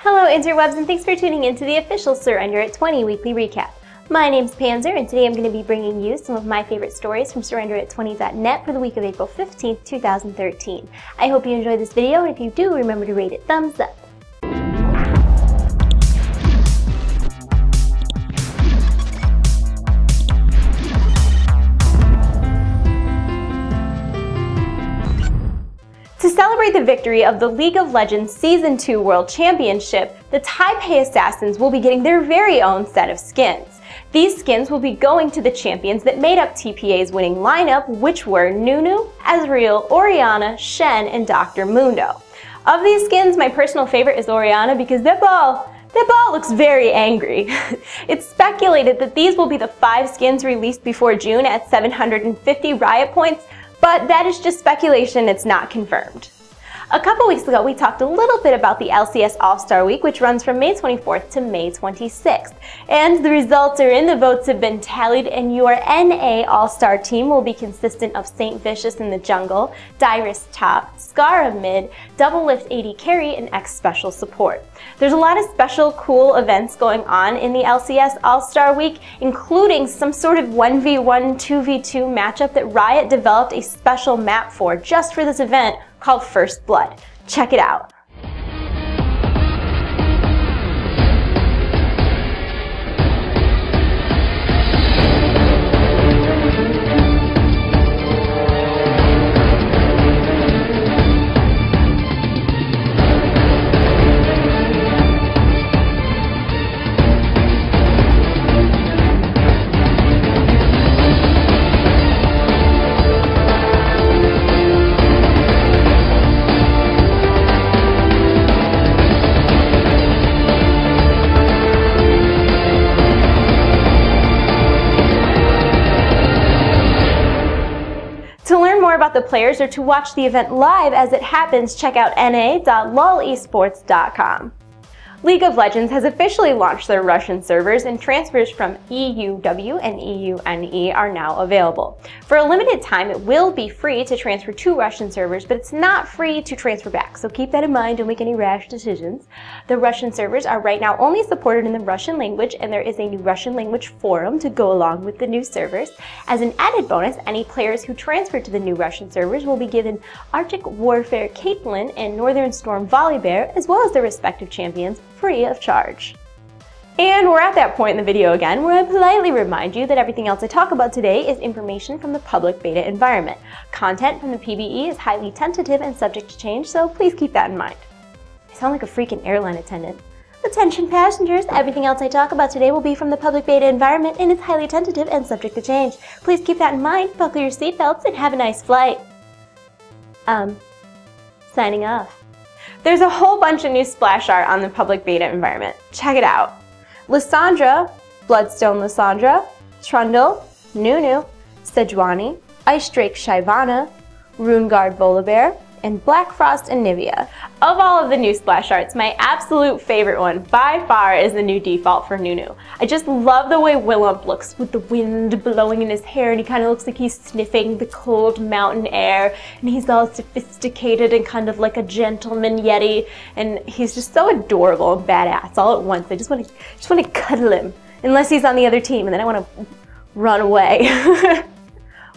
Hello interwebs, and thanks for tuning in to the official Surrender at 20 weekly recap. My name's Panzer, and today I'm going to be bringing you some of my favorite stories from SurrenderAt20.net for the week of April 15th, 2013. I hope you enjoyed this video, and if you do, remember to rate it thumbs up. To celebrate the victory of the League of Legends Season 2 World Championship, the TPA Assassins will be getting their very own set of skins. These skins will be going to the champions that made up TPA's winning lineup, which were Nunu, Ezreal, Orianna, Shen, and Dr. Mundo. Of these skins, my personal favorite is Orianna because that ball looks very angry. It's speculated that these will be the 5 skins released before June at 750 Riot points, but that is just speculation, it's not confirmed. A couple weeks ago, we talked a little bit about the LCS All-Star Week, which runs from May 24th to May 26th. And the results are in, the votes have been tallied, and your NA All-Star team will be consistent of Saint Vicious in the jungle, Dyrus top, Scarra mid, Double Lift AD carry, and X special support. There's a lot of special cool events going on in the LCS All-Star Week, including some sort of 1v1, 2v2 matchup that Riot developed a special map for just for this event called First Blood. Check it out. To learn more about the players or to watch the event live as it happens, check out na.lolesports.com. League of Legends has officially launched their Russian servers, and transfers from EUW and EUNE are now available. For a limited time, it will be free to transfer to Russian servers, but it's not free to transfer back, so keep that in mind, don't make any rash decisions. The Russian servers are right now only supported in the Russian language, and there is a new Russian language forum to go along with the new servers. As an added bonus, any players who transfer to the new Russian servers will be given Arctic Warfare Caitlyn and Northern Storm Volibear, as well as their respective champions, free of charge. And we're at that point in the video again where I politely remind you that everything else I talk about today is information from the public beta environment. Content from the PBE is highly tentative and subject to change, so please keep that in mind. I sound like a freaking airline attendant. Attention passengers, everything else I talk about today will be from the public beta environment and is highly tentative and subject to change. Please keep that in mind, buckle your seatbelts, and have a nice flight. Signing off. There's a whole bunch of new splash art on the public beta environment. Check it out. Lissandra, Bloodstone Lissandra, Trundle, Nunu, Sejuani, Ice Drake Shyvana, Runeguard Volibear, and Black Frost and Nivea. Of all of the new splash arts, my absolute favorite one by far is the new default for Nunu. I just love the way Willump looks with the wind blowing in his hair, and he kind of looks like he's sniffing the cold mountain air, and he's all sophisticated and kind of like a gentleman yeti, and he's just so adorable and badass all at once. I just want to cuddle him, unless he's on the other team, and then I want to run away.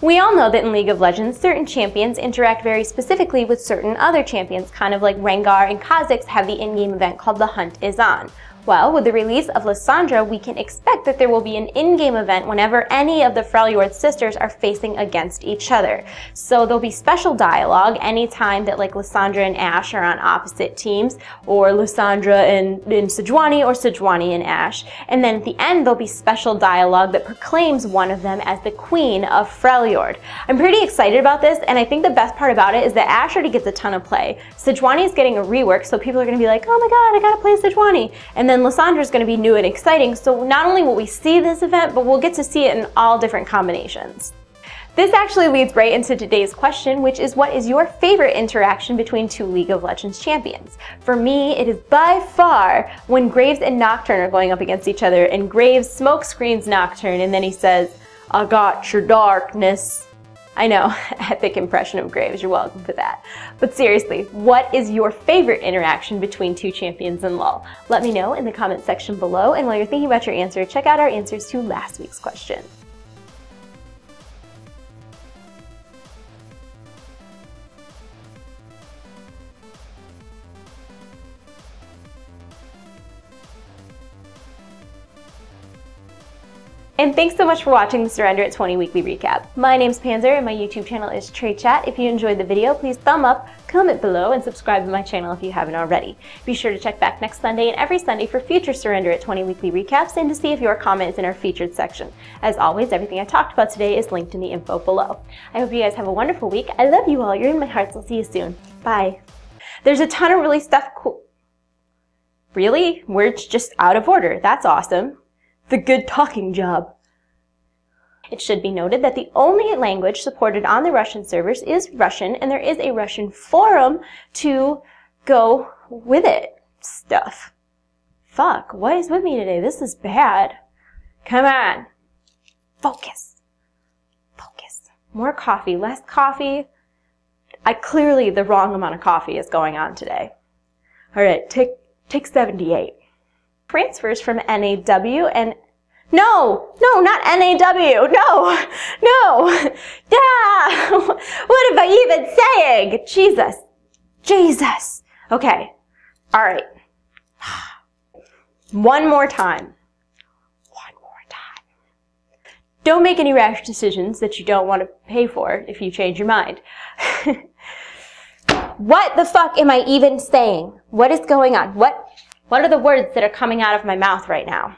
We all know that in League of Legends, certain champions interact very specifically with certain other champions, kind of like Rengar and Kha'Zix have the in-game event called The Hunt Is On. Well, with the release of Lissandra, we can expect that there will be an in-game event whenever any of the Freljord sisters are facing against each other. So there'll be special dialogue anytime that like Lissandra and Ashe are on opposite teams, or Lissandra and Sejuani, or Sejuani and Ashe. And then at the end, there'll be special dialogue that proclaims one of them as the Queen of Freljord. I'm pretty excited about this, and I think the best part about it is that Ashe already gets a ton of play. Sejuani is getting a rework, so people are going to be like, oh my god, I gotta play Sejuani. And then Lissandra is going to be new and exciting, so not only will we see this event, but we'll get to see it in all different combinations. This actually leads right into today's question, which is, what is your favorite interaction between two League of Legends champions? For me, it is by far when Graves and Nocturne are going up against each other, and Graves smoke screens Nocturne, and then he says, I got your darkness. I know, epic impression of Graves, you're welcome for that. But seriously, what is your favorite interaction between two champions in LoL? Let me know in the comment section below, and while you're thinking about your answer, check out our answers to last week's question. And thanks so much for watching the Surrender at 20 Weekly Recap. My name's Panzer and my YouTube channel is TradeChat. If you enjoyed the video, please thumb up, comment below, and subscribe to my channel if you haven't already. Be sure to check back next Sunday and every Sunday for future Surrender at 20 Weekly Recaps and to see if your comment is in our featured section. As always, everything I talked about today is linked in the info below. I hope you guys have a wonderful week. I love you all. You're in my hearts. I'll see you soon. Bye. There's a ton of really cool. Really? Words just out of order. That's awesome. The good talking job. It should be noted that the only language supported on the Russian servers is Russian, and there is a Russian forum to go with it. Stuff. Fuck, what is with me today? This is bad. Come on. Focus. Focus. More coffee, less coffee. Clearly the wrong amount of coffee is going on today. Alright, take 78. Transfers from NAW and no, not NAW, no, yeah, what am I even saying? Jesus, okay, alright, one more time, don't make any rash decisions that you don't want to pay for if you change your mind. What the fuck am I even saying? What is going on? What are the words that are coming out of my mouth right now?